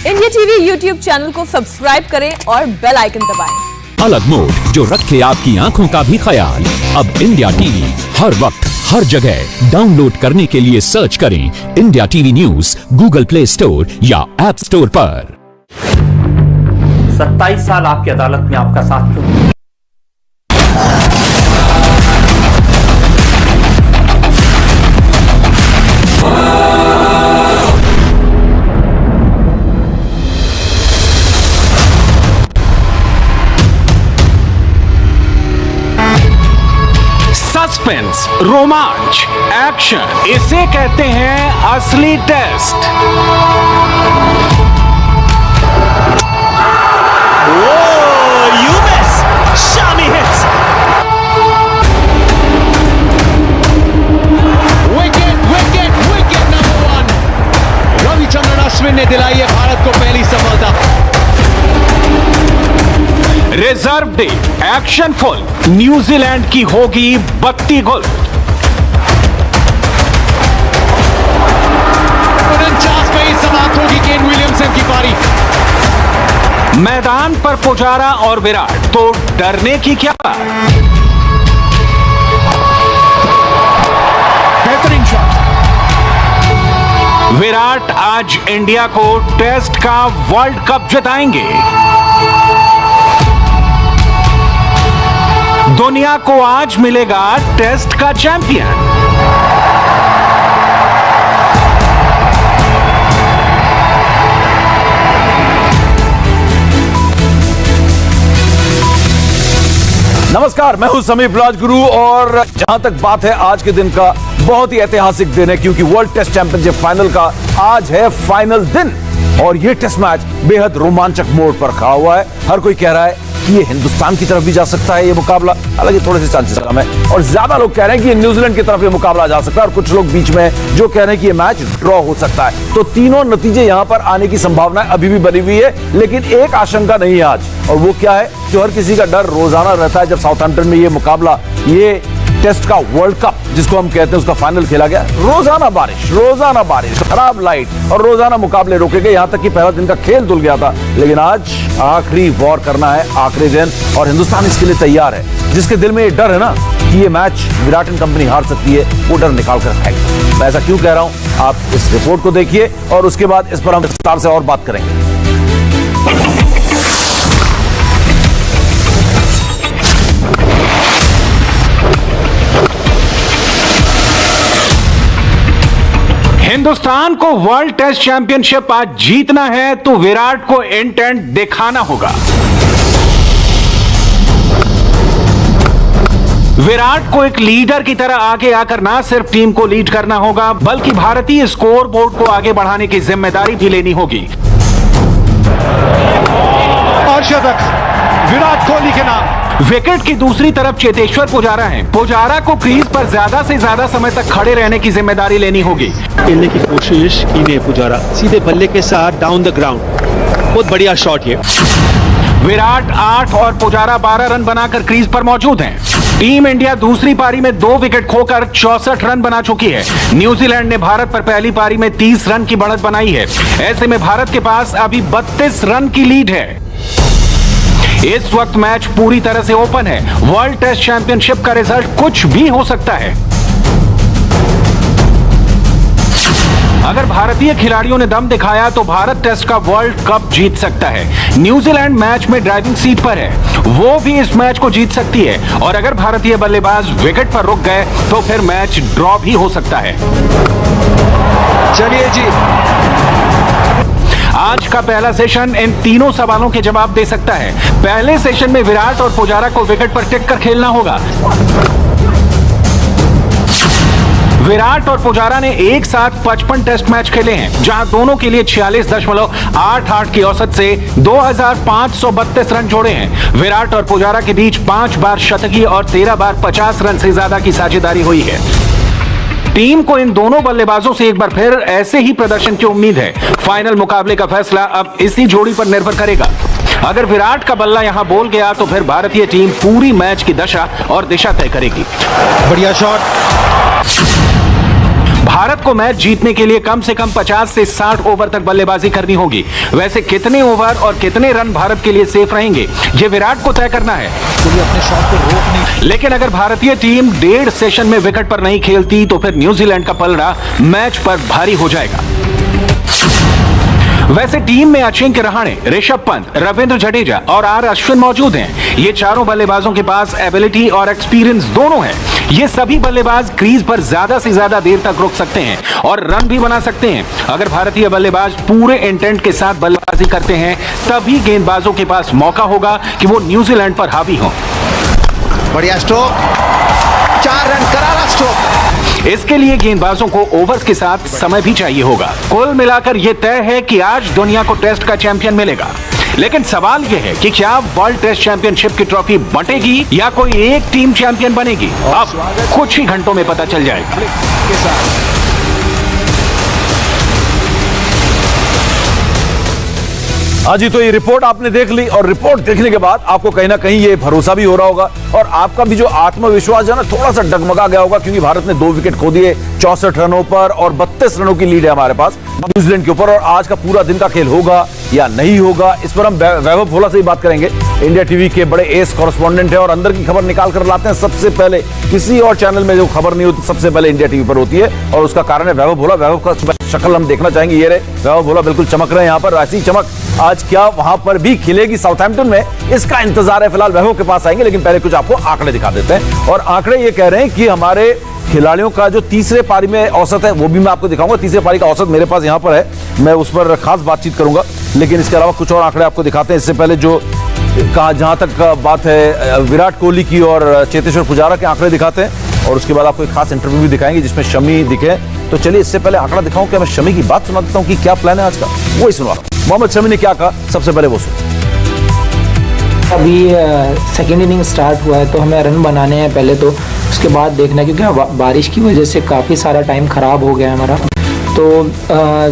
India TV YouTube channel को subscribe करें और बेल आइकन दबाएं। अलग मोड जो रखे आपकी आंखों का भी ख्याल। अब इंडिया टीवी हर वक्त हर जगह डाउनलोड करने के लिए सर्च करें India TV news Google play store या ऐप स्टोर पर। 27 साल आपकी अदालत में आपका साथ क्यों? सस्पेंस, रोमांच, एक्शन, इसे कहते हैं असली test. You miss! Shami hits! Wicket number 1! Ravichandran Ashwin ने दिलाई है भारत को पहली सफलता। Reserve day, action full, New Zealand की होगी 32 गोल। 49 में ही समाप्त होगी केन विलियमसन की पारी। मैदान पर पुजारा और विराट, तो डरने की क्या बात। बेहतरीन शॉट। विराट आज इंडिया को टेस्ट का वर्ल्ड कप जिताएंगे। दुनिया को आज मिलेगा टेस्ट का चैंपियन। नमस्कार, मैं हूं समीप राजगुरु और जहां तक बात है आज के दिन का, बहुत ही ऐतिहासिक दिन है क्योंकि वर्ल्ड टेस्ट चैंपियनशिप फाइनल का आज है फाइनल दिन और यह टेस्ट मैच बेहद रोमांचक मोड़ पर खड़ा हुआ है। हर कोई कह रहा है कि ये हिंदुस्तान की तरफ भी जा सकता है ये मुकाबला, हालांकि थोड़े से चांसेस कम है, और ज्यादा लोग कह रहे हैं कि न्यूजीलैंड की तरफ ये मुकाबला जा सकता है और कुछ लोग बीच में जो कह रहे हैं कि ये मैच ड्रॉ हो सकता है। तो तीनों नतीजे यहां पर आने की संभावना अभी भी बनी हुई है, लेकिन एक आशंका नहीं है आज, और वो क्या है जो हर किसी का डर रोजाना रहता है जब साउथहैम्पटन में ये मुकाबला, ये टेस्ट का वर्ल्ड कप जिसको हम कहते हैं उसका फाइनल खेला गया। रोजाना बारिश, खराब लाइट और रोजाना मुकाबले रोके गए, यहां तक कि पहला दिन का खेल धुल गया था। लेकिन आज आखिरी वॉर करना है, आखिरी दिन, और हिंदुस्तान इसके लिए तैयार है। जिसके दिल में ये डर है ना कि ये मैच विराट एंड कंपनी हार सकती है, वो डर निकाल कर रखाएगी। मैं ऐसा क्यों कह रहा हूं, आप इस रिपोर्ट को देखिए और उसके बाद इस पर हम विस्तार से और बात करेंगे। हिंदुस्तान को वर्ल्ड टेस्ट चैंपियनशिप आज जीतना है तो विराट को इंटेंट दिखाना होगा। विराट को एक लीडर की तरह आगे आकर ना सिर्फ टीम को लीड करना होगा बल्कि भारतीय स्कोर बोर्ड को आगे बढ़ाने की जिम्मेदारी भी लेनी होगी। और शतक विराट कोहली के नाम। विकेट की दूसरी तरफ चेतेश्वर पुजारा हैं। पुजारा को क्रीज पर ज्यादा से ज्यादा समय तक खड़े रहने की जिम्मेदारी लेनी होगी। खेलने की कोशिश की ने पुजारा, सीधे बल्ले के साथ डाउन द ग्राउंड, बहुत बढ़िया शॉट ये। विराट 8 और पुजारा 12 रन बनाकर क्रीज पर मौजूद हैं। टीम इंडिया दूसरी पारी में 2 विकेट खोकर 64 रन बना चुकी है। न्यूजीलैंड ने भारत पर पहली पारी में 30 रन की बढ़त बनाई है। ऐसे में भारत के पास अभी 32 रन की लीड है। इस वक्त मैच पूरी तरह से ओपन है। वर्ल्ड टेस्ट चैंपियनशिप का रिजल्ट कुछ भी हो सकता है। अगर भारतीय खिलाड़ियों ने दम दिखाया तो भारत टेस्ट का वर्ल्ड कप जीत सकता है। न्यूजीलैंड मैच में ड्राइविंग सीट पर है, वो भी इस मैच को जीत सकती है, और अगर भारतीय बल्लेबाज विकेट पर रुक गए तो फिर मैच ड्रॉ भी हो सकता है। चलिए जी, आज का पहला सेशन इन तीनों सवालों के जवाब दे सकता है। पहले सेशन में विराट और पुजारा को विकेट पर टिक कर खेलना होगा। विराट और पुजारा ने एक साथ 55 टेस्ट मैच खेले हैं, जहां दोनों के लिए 46.88 की औसत से 2532 रन जोड़े हैं। विराट और पुजारा के बीच 5 बार शतकीय और 13 बार 50 रन से ज्यादा की साझेदारी हुई है। टीम को इन दोनों बल्लेबाजों से एक बार फिर ऐसे ही प्रदर्शन की उम्मीद है। फाइनल मुकाबले का फैसला अब इसी जोड़ी पर निर्भर करेगा। अगर विराट का बल्ला यहां बोल गया तो फिर भारतीय टीम पूरी मैच की दशा और दिशा तय करेगी। बढ़िया शॉट। भारत को मैच जीतने के लिए कम से कम 50 से 60 ओवर तक बल्लेबाजी करनी होगी। वैसे कितने ओवर और कितने रन भारत के लिए सेफ रहेंगे, ये विराट को तय करना है। अपने शॉट को रोक नहीं। लेकिन अगर भारतीय टीम 1.5 सेशन में विकेट पर नहीं खेलती तो फिर न्यूजीलैंड का पलड़ा मैच पर भारी हो जाएगा। वैसे टीम में अजिंक्य रहाणे, ऋषभ पंत, रविंद्र जडेजा और आर अश्विन मौजूद हैं। ये चारों बल्लेबाजों के पास एबिलिटी और एक्सपीरियंस दोनों है। ये सभी बल्लेबाज क्रीज पर ज्यादा से ज्यादा देर तक रुक सकते हैं और रन भी बना सकते हैं। अगर भारतीय बल्लेबाज पूरे इंटेंट के साथ बल्लेबाजी करते हैं तभी गेंदबाजों के पास मौका होगा कि वो न्यूजीलैंड पर हावी हों। बढ़िया स्ट्रोक, 4 रन, करारा स्ट्रोक। इसके लिए गेंदबाजों को ओवर्स के साथ समय भी चाहिए होगा। कुल मिलाकर यह तय है कि आज दुनिया को टेस्ट का चैंपियन मिलेगा। लेकिन सवाल यह है कि क्या वर्ल्ड टेस्ट चैंपियनशिप की ट्रॉफी बंटेगी या कोई एक टीम चैंपियन बनेगी, अब कुछ ही घंटों में पता चल जाएगा। हाँ जी, तो ये रिपोर्ट आपने देख ली और रिपोर्ट देखने के बाद आपको कहीं ना कहीं ये भरोसा भी हो रहा होगा और आपका भी जो आत्मविश्वास है ना थोड़ा सा डगमगा गया होगा, क्योंकि भारत ने 2 विकेट खो दिए 64 रनों पर और 32 रनों की लीड है हमारे पास न्यूजीलैंड के ऊपर। और आज का पूरा दिन का खेल होगा या नहीं होगा, इस पर हम वैभव भोला से ही बात करेंगे। इंडिया टीवी के बड़े एस कॉरेस्पॉन्डेंट है और अंदर की खबर निकाल कर लाते हैं। सबसे पहले किसी और चैनल में जो खबर नहीं होती सबसे पहले इंडिया टीवी पर होती है और उसका कारण है वैभव भोला। वैभव का शक्ल हम देखना चाहेंगे। ये रहे वैभव भोला, बिल्कुल चमक रहे हैं यहाँ पर। ऐसी चमक आज क्या वहां पर भी खिलेगी साउथहैम्पटन में, इसका इंतजार है। फिलहाल वैभव के पास आएंगे, लेकिन पहले कुछ आपको आंकड़े दिखा देते हैं। और आंकड़े ये कह रहे हैं कि हमारे खिलाड़ियों का जो तीसरे पारी में औसत है वो भी मैं आपको दिखाऊंगा। तीसरे पारी का औसत मेरे पास यहाँ पर है, मैं उस पर खास बातचीत करूंगा। लेकिन इसके अलावा कुछ और आंकड़े आपको दिखाते हैं। इससे पहले जो कहा, जहां तक बात है विराट कोहली की और चेतेश्वर पुजारा के आंकड़े दिखाते हैं और उसके बाद आपको एक खास इंटरव्यू भी दिखाएंगे जिसमें शमी दिखे। तो चलिए इससे पहले आंकड़ा दिखाऊं कि मैं शमी की बात सुना देता हूं कि क्या प्लान है आज का, वही सुनवा। मोहम्मद शमी ने क्या कहा, सबसे पहले वो सुन। अभी सेकेंड इनिंग स्टार्ट हुआ है तो हमें रन बनाने हैं पहले, तो उसके बाद देखना है, क्योंकि बारिश की वजह से काफ़ी सारा टाइम ख़राब हो गया है हमारा। तो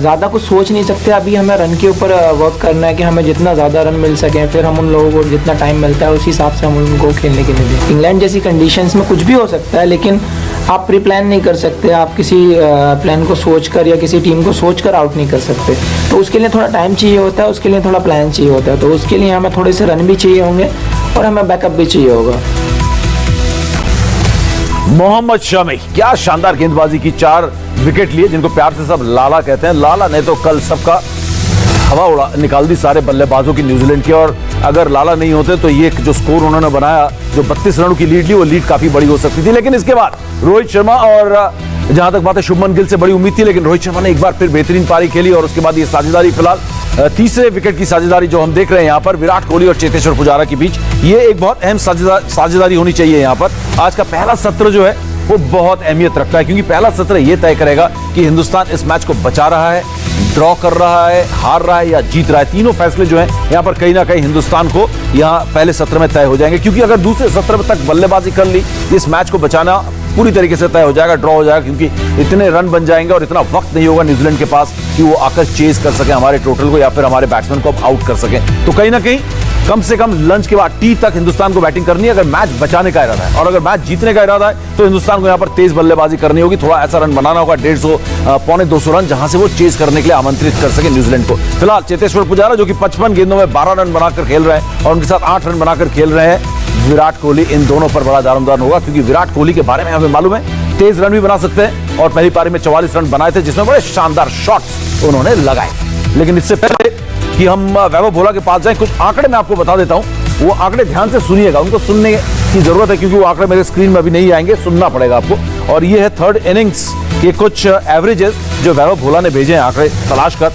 ज़्यादा कुछ सोच नहीं सकते, अभी हमें रन के ऊपर वर्क करना है कि हमें जितना ज़्यादा रन मिल सकें, फिर हम उन लोगों को जितना टाइम मिलता है उसी हिसाब से हम उनको खेलने के लिए दें। इंग्लैंड जैसी कंडीशंस में कुछ भी हो सकता है, लेकिन आप प्री प्लान नहीं कर सकते। आप किसी प्लान को सोचकर या किसी टीम को सोचकर आउट नहीं कर सकते। तो उसके लिए थोड़ा टाइम चाहिए होता है, उसके लिए थोड़ा प्लान चाहिए होता है। तो उसके लिए हमें थोड़े से रन भी चाहिए होंगे और हमें बैकअप भी चाहिए होगा। मोहम्मद शमी, क्या शानदार गेंदबाजी की, 4 विकेट लिए, जिनको प्यार से सब लाला कहते हैं। लाला ने तो कल सबका हवा उड़ा निकाल दी, सारे बल्लेबाजों की न्यूजीलैंड की। और अगर लाला नहीं होते तो ये जो स्कोर उन्होंने बनाया, जो 32 रनों की लीड ली, वो लीड काफी बड़ी हो सकती थी। लेकिन इसके बाद रोहित शर्मा और जहां तक बात है शुभमन गिल से बड़ी उम्मीद थी, लेकिन रोहित शर्मा ने एक बार फिर बेहतरीन पारी खेली और उसके बाद ये साझेदारी, फिलहाल तीसरे विकेट की साझेदारी जो हम देख रहे हैं यहाँ पर विराट कोहली और चेतेश्वर पुजारा के बीच, ये एक बहुत अहम साझेदारी होनी चाहिए यहाँ पर। आज का पहला सत्र जो है वो बहुत अहमियत रखता है, क्योंकि पहला सत्र ये तय करेगा कि हिंदुस्तान इस मैच को बचा रहा है, ड्रॉ कर रहा है, हार रहा है या जीत रहा है। तीनों फैसले जो हैं यहाँ पर कहीं ना कहीं हिंदुस्तान को यहाँ पहले सत्र में तय हो जाएंगे, क्योंकि अगर दूसरे सत्र तक बल्लेबाजी कर ली, इस मैच को बचाना पूरी तरीके से तय हो जाएगा, ड्रॉ हो जाएगा, क्योंकि इतने रन बन जाएंगे और इतना वक्त नहीं होगा न्यूजीलैंड के पास कि वो आकर चेज कर सके हमारे टोटल को या फिर हमारे बैट्समैन को आउट कर सके। तो कहीं ना कहीं कम से कम लंच के बाद टी तक हिंदुस्तान को बैटिंग करनी है अगर मैच बचाने का इरादा है। और अगर मैच जीतने का इरादा है तो हिंदुस्तान को यहाँ पर तेज बल्लेबाजी करनी होगी, थोड़ा ऐसा रन बनाना होगा, 150 पौने 200 रन, जहां से वो चेज करने के लिए आमंत्रित कर सके न्यूजीलैंड को। फिलहाल चेतेश्वर पुजारा जो कि 55 गेंदों में 12 रन बनाकर खेल रहे हैं और उनके साथ 8 रन बनाकर खेल रहे हैं विराट कोहली, इन दोनों पर बड़ा दारोमदार होगा, क्योंकि विराट कोहली के बारे में हमें मालूम है तेज रन भी बना सकते हैं और पहली पारी में 44 रन बनाए थे, जिसमें बड़े शानदार शॉट्स उन्होंने लगाए। लेकिन इससे पहले कि हम वैभव भोला के पास जाएं, कुछ आंकड़े मैं आपको बता देता हूं, वो आंकड़े ध्यान से सुनिएगा, उनको सुनने की जरूरत है, क्योंकि वो आंकड़े मेरे स्क्रीन में अभी नहीं आएंगे, सुनना पड़ेगा आपको। और ये है थर्ड इनिंग्स के कुछ एवरेजेस जो वैभव भोला ने भेजे हैं आंकड़े तलाश कर।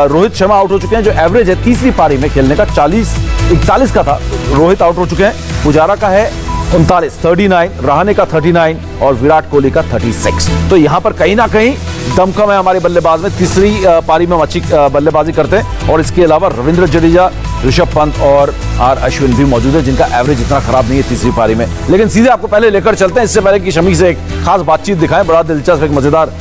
रोहित शर्मा आउट हो चुके हैं, जो एवरेज है तीसरी पारी में खेलने का 41 का था, रोहित आउट हो चुके हैं। पुजारा का है 39, रहाणे का 39 और विराट कोहली का 36। तो यहां पर कहीं ना कहीं दमखम है हमारे बल्लेबाज में, तीसरी पारी में अच्छी बल्लेबाजी करते हैं। और इसके अलावा रविंद्र जडेजा, ऋषभ पंत और आर अश्विन भी मौजूद है, जिनका एवरेज इतना खराब नहीं है तीसरी पारी में। लेकिन सीधे आपको पहले लेकर चलते हैं, इससे पहले कि शमी से एक खास बातचीत दिखाएं, बड़ा दिलचस्प एक मजेदार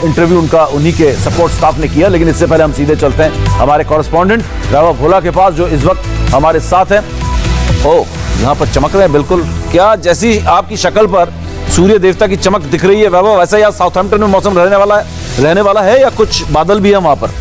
इंटरव्यू उनका उन्हीं के सपोर्ट स्टाफ ने किया। लेकिन इससे पहले हम सीधे चलते हैं हमारे कॉरेस्पॉन्डेंट वैभव भोला के पास, जो इस वक्त हमारे साथ हैं। ओह, यहाँ पर चमक रहे हैं बिल्कुल, क्या जैसी आपकी शक्ल पर सूर्य देवता की चमक दिख रही है। वैभव, वैसे यार साउथहैम्पटन में मौसम रहने वाला है या कुछ बादल भी है वहां पर?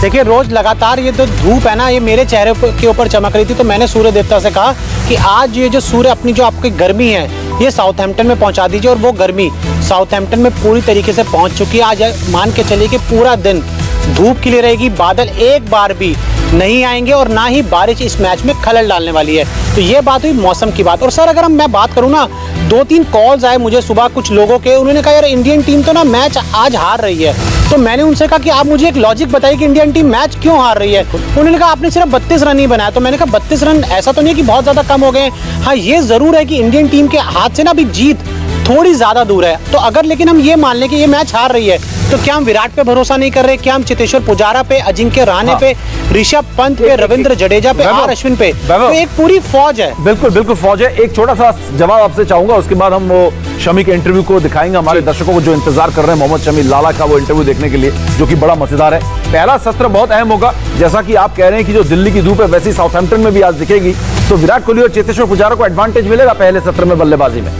देखिए, रोज लगातार ये जो धूप है ना, ये मेरे चेहरे के ऊपर चमक रही थी, तो मैंने सूर्य देवता से कहा कि आज ये जो सूर्य अपनी जो आपकी गर्मी है ये साउथहैम्पटन में पहुंचा दीजिए। और वो गर्मी साउथहैम्पटन में पूरी तरीके से पहुंच चुकी है। आज मान के चलिए कि पूरा दिन धूप खिली रहेगी, बादल एक बार भी नहीं आएंगे और ना ही बारिश इस मैच में खलल डालने वाली है। तो ये बात हुई मौसम की बात। और सर, अगर मैं बात करूं ना, 2-3 कॉल्स आए मुझे सुबह कुछ लोगों के, उन्होंने कहा यार इंडियन टीम तो ना मैच आज हार रही है। तो मैंने उनसे कहा कि आप मुझे एक लॉजिक बताइए कि इंडियन टीम मैच क्यों हार रही है। उन्होंने कहा आपने सिर्फ 32 रन ही बनाया। तो मैंने कहा 32 रन ऐसा तो नहीं है कि बहुत ज्यादा कम हो गए। हाँ, ये जरूर है कि इंडियन टीम के हाथ से ना अभी जीत थोड़ी ज्यादा दूर है। तो अगर लेकिन हम ये मान लें कि ये मैच हार रही है, तो क्या हम विराट पे भरोसा नहीं कर रहे? क्या हम चेतेश्वर पुजारा पे, अजिंक्य रहाणे पे, ऋषभ पंत पे, रविंद्र जडेजा पे, आर अश्विन पे, तो एक पूरी फौज है। बिल्कुल बिल्कुल फौज है। एक छोटा सा जवाब आपसे चाहूंगा, उसके बाद हम वो शमी के इंटरव्यू को दिखाएंगे हमारे दर्शकों को जो इंतजार कर रहे हैं मोहम्मद शमी लाला का वो इंटरव्यू देखने के लिए, जो कि बड़ा मजेदार है। पहला सत्र बहुत अहम होगा, जैसा कि आप कह रहे हैं कि जो दिल्ली की धूप है वैसी साउथहैम्पटन में भी आज दिखेगी। तो विराट कोहली और चेतेश्वर पुजारा को एडवांटेज मिलेगा पहले सत्र में बल्लेबाजी में?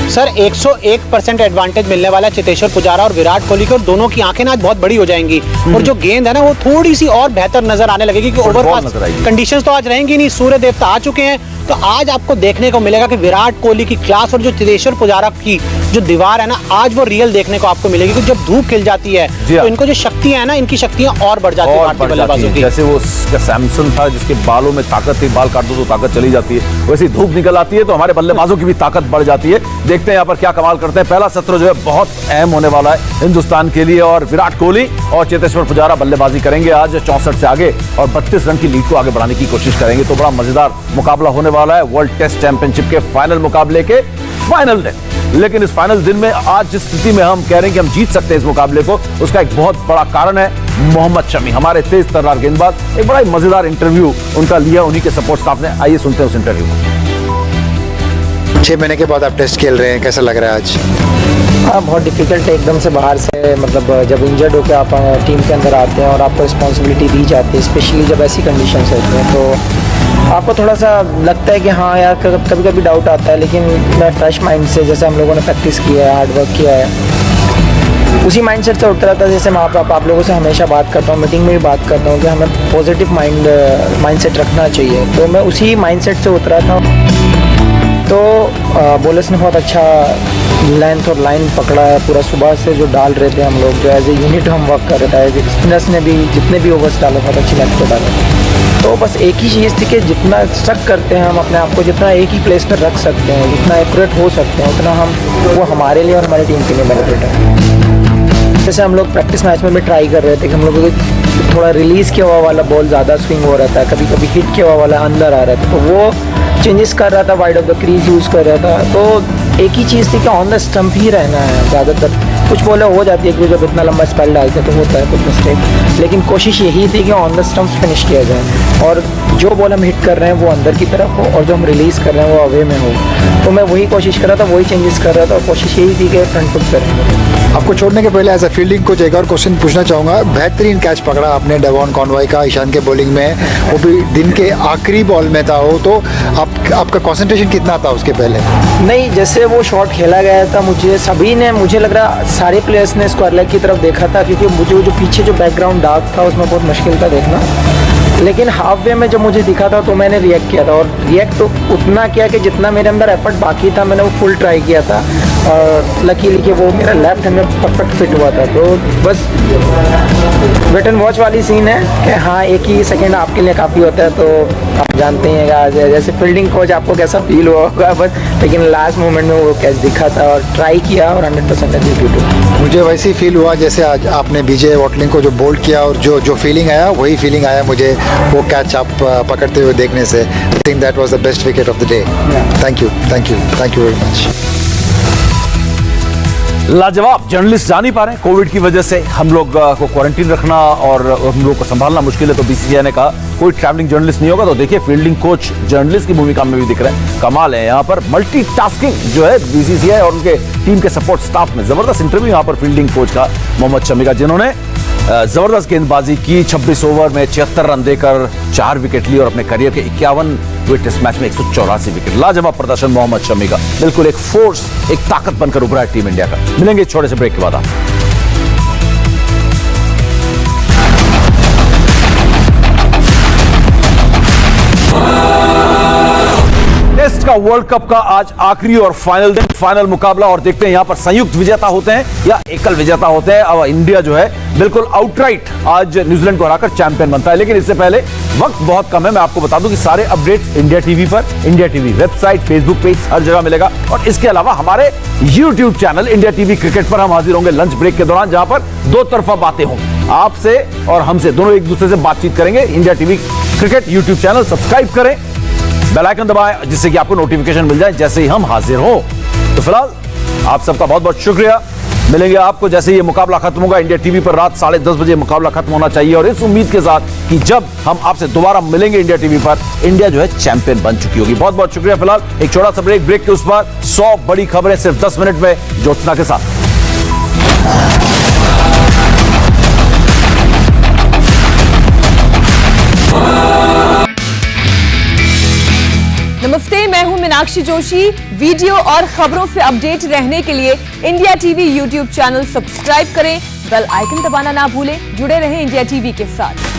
सर 101% एडवांटेज मिलने वाला है चेतेश्वर पुजारा और विराट कोहली को। दोनों की आंखें ना आज बहुत बड़ी हो जाएंगी और जो गेंद है ना वो थोड़ी सी और बेहतर नजर आने लगेगी कि ओवरपास कंडीशंस तो आज रहेंगी नहीं। सूर्य देवता आ चुके हैं, तो आज आपको देखने को मिलेगा कि विराट कोहली की क्लास और जो चेतेश्वर पुजारा की जो दीवार है ना, आज वो रियल देखने को आपको मिलेगी। क्योंकि जब धूप खिल जाती है तो इनको जो शक्तियां है ना, इनकी शक्तियां और बढ़ जाती है भारतीय बल्लेबाजों की। जैसे वो सैमसन था जिसके बालों में ताकत थी, बाल काट दो तो ताकत चली जाती है, वैसे धूप निकल आती है तो हमारे बल्लेबाजों की भी ताकत बढ़ जाती है। देखते हैं यहाँ पर क्या कमाल करते हैं। पहला सत्र जो है बहुत अहम होने वाला है हिंदुस्तान के लिए और विराट कोहली और चेतेश्वर पुजारा बल्लेबाजी करेंगे आज 64 से आगे और 32 रन की लीड को आगे बढ़ाने की कोशिश करेंगे। तो बड़ा मजेदार मुकाबला होने वाला है वर्ल्ड टेस्ट चैंपियनशिप के फाइनल मुकाबले के फाइनल दिन। लेकिन इस फाइनल दिन में आज जिस स्थिति में हम कह रहे हैं कि हम जीत सकते हैं इस मुकाबले को, उसका एक बहुत बड़ा कारण है मोहम्मद शमी, हमारे तेज तर्रार गेंदबाज। एक बड़ा ही मजेदार इंटरव्यू उनका लिया उन्हीं के सपोर्ट स्टाफ ने। आइए सुनते हैं उस इंटरव्यू को। 6 महीने के बाद आप टेस्ट खेल रहे हैं, कैसा लग रहा है आज? हाँ, बहुत डिफिकल्ट है एकदम से बाहर से, मतलब जब इंजर्ड होकर आप टीम के अंदर आते हैं और आपको रिस्पॉन्सिबिलिटी दी जाती है, स्पेशली जब ऐसी कंडीशंस होती हैं, तो आपको थोड़ा सा लगता है कि हाँ यार कभी कभी डाउट आता है। लेकिन मैं फ्रेश माइंड से, जैसे हम लोगों ने प्रैक्टिस किया है, हार्डवर्क किया है, उसी माइंडसेट से उतरा था। जैसे मैं आप लोगों से हमेशा बात करता हूँ, मीटिंग में भी बात करता हूँ कि हमें पॉजिटिव माइंडसेट रखना चाहिए, तो मैं उसी माइंडसेट से उतरा था। तो बॉलर्स ने बहुत अच्छा लेंथ और लाइन पकड़ा है पूरा सुबह से, जो डाल रहे थे हम लोग, जो एज ए यूनिट हम वर्क कर रहे थे। स्पिनर्स ने भी जितने भी ओवर्स डाले बहुत अच्छी लेंथ पे डाले। तो बस एक ही चीज़ थी कि जितना स्ट्रक करते हैं हम अपने आप को, जितना एक ही प्लेस पर रख सकते हैं, जितना एक्यूरेट हो सकते हैं, उतना वो हमारे लिए और हमारी टीम के लिए बेनिफिट है। जैसे हम लोग प्रैक्टिस मैच में भी ट्राई कर रहे थे कि हम लोग थोड़ा रिलीज़ किया हुआ वाला बॉल ज़्यादा स्विंग हो रहा था, कभी कभी हिट किया हुआ वाला अंदर आ रहा था, तो वो चेंजेस कर रहा था, wide of the crease use कर रहा था। तो एक ही चीज़ थी कि ऑन द स्टंप ही रहना है ज़्यादातर। कुछ बॉलें हो जाती है कि जब इतना लंबा स्पेल डालते हैं तो होता है कुछ मिस्टेक, लेकिन कोशिश यही थी कि ऑन द स्टंप फिनिश किया जाए और जो बॉल हम हिट कर रहे हैं वो अंदर की तरफ हो और जो हम रिलीज़ कर रहे हैं वो अवे में हो। तो मैं वही कोशिश कर रहा था, वही चेंजेस कर रहा था और कोशिश यही थी कि फ्रंट फुट करेंगे। आपको छोड़ने के पहले एज अ फील्डिंग कोच एक और क्वेश्चन पूछना चाहूँगा। बेहतरीन कैच पकड़ा आपने डेवॉन कॉनवॉय का ईशान के बॉलिंग में, वो भी दिन के आखिरी बॉल में था वो, तो आपका कंसंट्रेशन कितना था उसके पहले? नहीं, जैसे वो शॉट खेला गया था, मुझे लग रहा सारे प्लेयर्स ने स्क्वायर लेग की तरफ देखा था, क्योंकि मुझे जो पीछे जो बैकग्राउंड डार्क था उसमें बहुत मुश्किल था देखना। लेकिन हाफ वे में जब मुझे दिखा था तो मैंने रिएक्ट किया था और रिएक्ट तो उतना किया कि जितना मेरे अंदर एफर्ट बाकी था मैंने वो फुल ट्राई किया था और लकीली कि वो मेरा लेफ्ट हैंड में परफेक्ट फिट हुआ था। तो बस वेट एंड वॉच वाली सीन है कि हाँ, एक ही सेकंड आपके लिए काफ़ी होता है। तो आप जानते हैं जैसे फील्डिंग कोच आपको कैसा फील हुआ होगा, बस लेकिन लास्ट मोमेंट में वो कैच दिखा था और ट्राई किया और 100% एग्जीक्यूट हुआ। मुझे वैसे ही फील हुआ जैसे आज आपने बीजे वॉटलिंग को जो बोल्ड किया और जो फीलिंग आया वही फीलिंग आया मुझे वो कैच आप पकड़ते हुए देखने से। I think that was the best wicket of the day. Thank you very much. लाजवाब। जर्नलिस्ट जा नहीं पा रहे हैं कोविड की वजह से, हम लोग को क्वारंटीन रखना और हम लोग को संभालना मुश्किल है, तो बीसीसीआई ने कहा कोई ट्रैवलिंग जर्नलिस्ट नहीं होगा। तो देखिए फील्डिंग कोच जर्नलिस्ट की भूमिका में भी दिख रहा है। कमाल है यहाँ पर मल्टीटास्किंग जो है बीसीसीआई और उनके टीम के सपोर्ट स्टाफ में। जबरदस्त इंटरव्यू यहाँ पर फील्डिंग कोच का मोहम्मद शमी का, जिन्होंने जबरदस्त गेंदबाजी की, 26 ओवर में 76 रन देकर 4 विकेट ली और अपने करियर के 51वें टेस्ट मैच में 184 विकेट। लाजवाब प्रदर्शन मोहम्मद शमी का, बिल्कुल एक फोर्स, एक ताकत बनकर उभरा है टीम इंडिया का। मिलेंगे छोटे से ब्रेक के बाद। टेस्ट का वर्ल्ड कप का आज आखिरी और फाइनल दिन, फाइनल मुकाबला, और देखते हैं यहां पर संयुक्त विजेता होते हैं या एकल विजेता होते हैं। अब इंडिया जो है बिल्कुल आउटराइट आज न्यूजीलैंड को हराकर चैंपियन बनता है। लेकिन इससे पहले वक्त बहुत कम है, मैं आपको बता दूं कि सारे अपडेट्स इंडिया टीवी पर, India TV website, Facebook page, हर जगह मिलेगा। और इसके अलावा हमारे YouTube channel India TV cricket पर हम हाजिर होंगे लंच ब्रेक के दौरान, जहां पर दो तरफा बातें होंगी, आपसे और हमसे, दोनों एक दूसरे से बातचीत करेंगे। India TV cricket YouTube channel subscribe करें, बेल आइकन दबाएं, जिससे कि आपको नोटिफिकेशन मिल जाए जैसे ही हम हाजिर हो। तो फिलहाल आप सबका बहुत बहुत शुक्रिया। मिलेंगे आपको जैसे ही ये मुकाबला खत्म होगा। इंडिया टीवी पर रात 10:30 बजे मुकाबला खत्म होना चाहिए, और इस उम्मीद के साथ कि जब हम आपसे दोबारा मिलेंगे इंडिया टीवी पर, इंडिया जो है चैंपियन बन चुकी होगी। बहुत बहुत शुक्रिया। फिलहाल एक छोटा सा ब्रेक, ब्रेक के उस पर 100 बड़ी खबरें सिर्फ 10 मिनट में ज्योत्सना के साथ। नमस्ते, मैं हूं मीनाक्षी जोशी। वीडियो और खबरों से अपडेट रहने के लिए India TV YouTube channel subscribe करें, बेल आइकन दबाना ना भूलें। जुड़े रहें इंडिया टीवी के साथ।